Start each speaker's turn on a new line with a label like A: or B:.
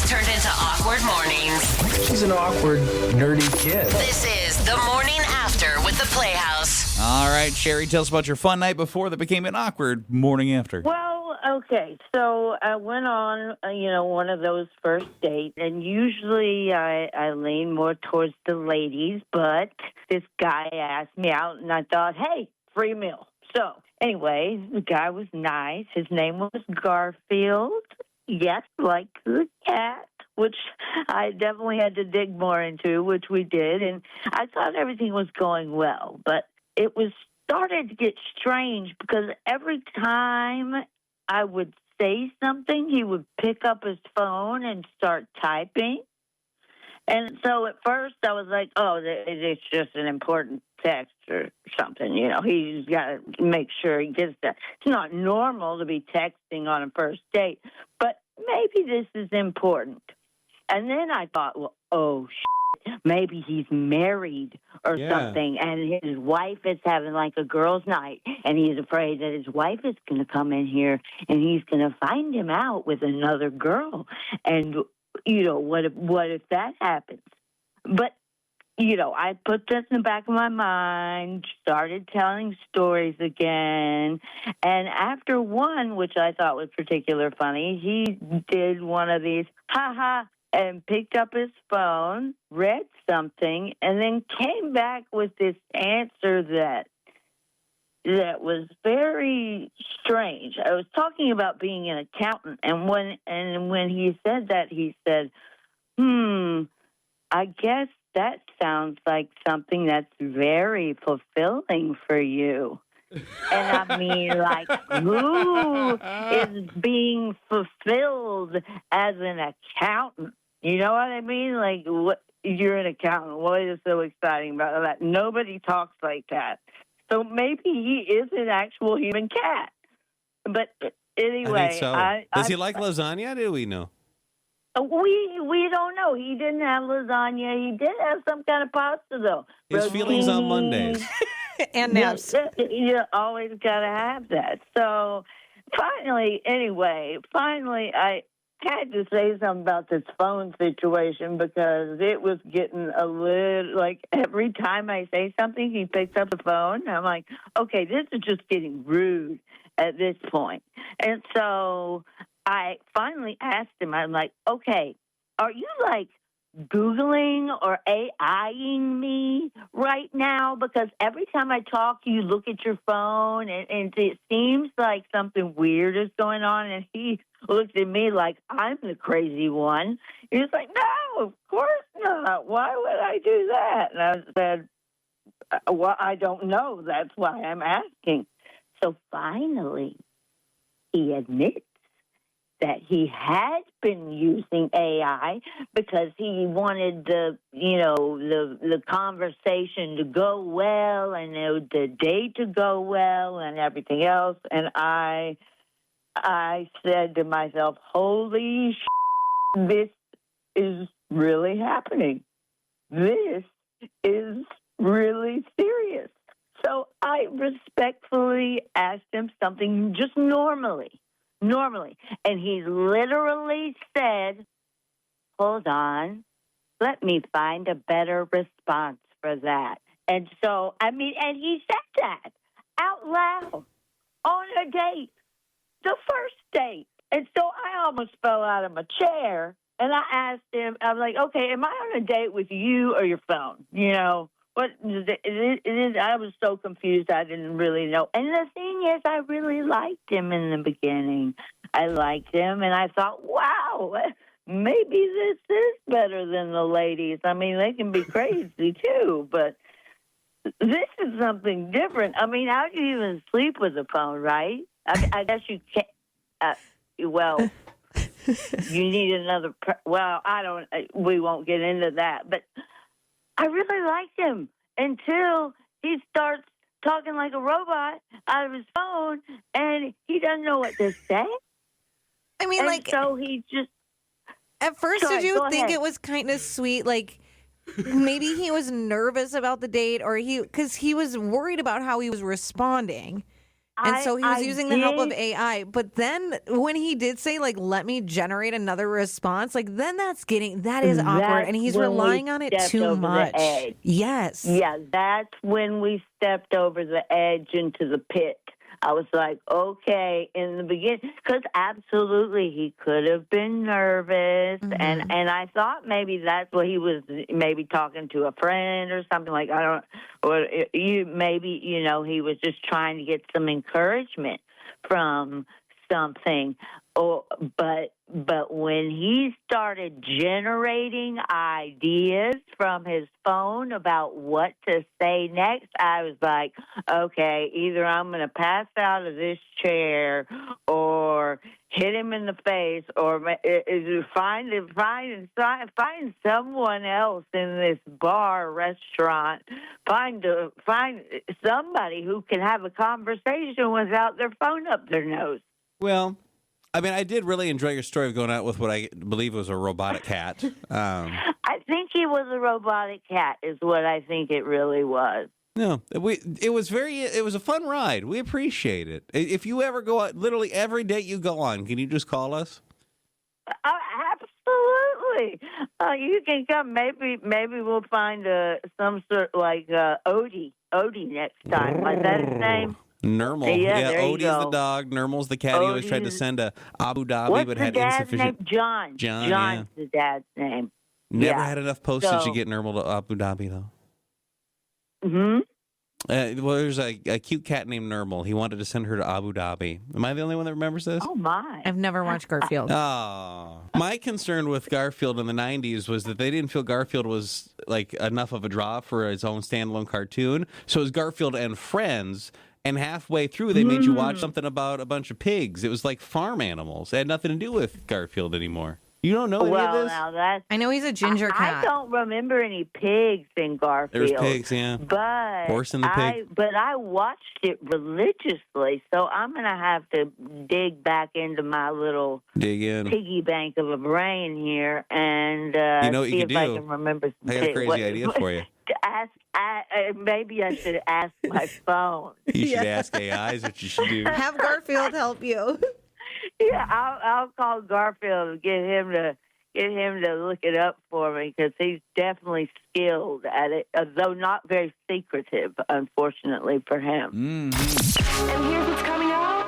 A: turned into awkward mornings.
B: She's an awkward, nerdy kid.
A: This is The Morning After with the Playhouse.
C: All right, Sherry, tell us about your fun night before that became an awkward morning after.
D: Well, okay, so I went on, one of those first dates, and usually I lean more towards the ladies, but this guy asked me out, and I thought, hey, free meal. So anyway, the guy was nice. His name was Garfield. Yes, like the cat, which I definitely had to dig more into, which we did, and I thought everything was going well, but it was started to get strange because every time I would say something, he would pick up his phone and start typing. And so at first I was like, oh, it's just an important text or something. He's got to make sure he gets that. It's not normal to be texting on a first date, but maybe this is important. And then I thought, well, oh, maybe he's married or something, and his wife is having like a girls' night, and he's afraid that his wife is going to come in here and he's going to find him out with another girl. And, what if that happens? But, I put this in the back of my mind, started telling stories again, and after one, which I thought was particularly funny, he did one of these, ha-ha, and picked up his phone, read something, and then came back with this answer that was very strange. I was talking about being an accountant, and when he said that, he said, I guess that sounds like something that's very fulfilling for you. And I mean, like, who is being fulfilled as an accountant? You know what I mean? Like, what, you're an accountant. What is so exciting about that? Nobody talks like that. So maybe he is an actual human cat. But anyway,
E: I think so. Does he like lasagna? Do we know?
D: We don't know. He didn't have lasagna. He did have some kind of pasta, though.
E: His feelings on Mondays.
F: And naps.
D: You always got to have that. So finally, I had to say something about this phone situation because it was getting a little, like, every time I say something, he picks up the phone. I'm like, okay, this is just getting rude at this point. And so I finally asked him, I'm like, okay, are you, like, Googling or AIing me right now? Because every time I talk, you look at your phone, and it seems like something weird is going on. And he looked at me like I'm the crazy one. He was like, no, of course not. Why would I do that? And I said, well, I don't know. That's why I'm asking. So finally, he admits that he had been using AI because he wanted the conversation to go well and the date to go well and everything else. And I said to myself, holy this is really happening. This is really serious. So I respectfully asked him something just normally. And he literally said, hold on, let me find a better response for that. And so, and he said that out loud on a date, the first date. And so I almost fell out of my chair, and I asked him, I was like, okay, am I on a date with you or your phone? What it is, I was so confused, I didn't really know. And the thing is, I really liked him in the beginning. I liked him, and I thought, wow, maybe this is better than the ladies. I mean, they can be crazy, too, but this is something different. I mean, how do you even sleep with a phone, right? I guess you can't. Well, you need another. We won't get into that, but I really liked him until he starts talking like a robot out of his phone, and he doesn't know what to say.
F: I mean,
D: and so he just.
F: At first, did you think it was kind of sweet? Like, maybe he was nervous about the date, or because he was worried about how he was responding. And so he was
D: I
F: using the help of
D: did-
F: AI. But then when he did say, like, let me generate another response, like, then that is awkward.
D: That's
F: And he's
D: when we
F: relying on it
D: stepped
F: too
D: over the
F: much.
D: edge.
F: Yes.
D: Yeah, that's when we stepped over the edge into the pit. I was like, okay, in the beginning, because absolutely he could have been nervous, and I thought maybe that's what he was maybe talking to a friend or something like he was just trying to get some encouragement from something. But when he started generating ideas from his phone about what to say next, I was like, okay, either I'm going to pass out of this chair or hit him in the face or find someone else in this bar restaurant. Find somebody who can have a conversation without their phone up their nose.
E: Well, I mean, I did really enjoy your story of going out with what I believe was a robotic cat.
D: I think it was a robotic cat is what I think it really was.
E: No, it was a fun ride. We appreciate it. If you ever go out, literally every date you go on, can you just call us?
D: Absolutely. You can come. Maybe we'll find some sort like Odie next time. Like that his name?
E: Nermal.
D: Yeah,
E: Odie's the dog. Nermal's the cat. He always tried to send to Abu Dhabi, but had insufficient.
D: John. John's the dad's name.
E: Never had enough postage to get Nermal to Abu Dhabi, though.
D: Hmm.
E: Well, there's a cute cat named Nermal. He wanted to send her to Abu Dhabi. Am I the only one that remembers this?
D: Oh, my.
F: I've never watched Garfield.
E: Oh. My concern with Garfield in the 90s was that they didn't feel Garfield was like enough of a draw for its own standalone cartoon. So it was Garfield and Friends. And halfway through, they made you watch something about a bunch of pigs. It was like farm animals. It had nothing to do with Garfield anymore. You don't know any of this?
D: Now that's...
F: I know he's a ginger cat.
D: I don't remember any pigs in Garfield.
E: There's pigs, yeah.
D: But
E: Horse and the pig.
D: But I watched it religiously, so I'm going to have to dig back into my little piggy bank of a brain here and
E: you know what
D: see
E: you
D: if
E: can
D: I
E: do?
D: can remember some
E: I got a crazy idea for you.
D: Maybe I should ask my phone.
E: You should ask AI is what you should do.
F: Have Garfield help you.
D: Yeah, I'll call Garfield and get him to look it up for me because he's definitely skilled at it, though not very secretive, unfortunately for him.
A: And here's what's coming up.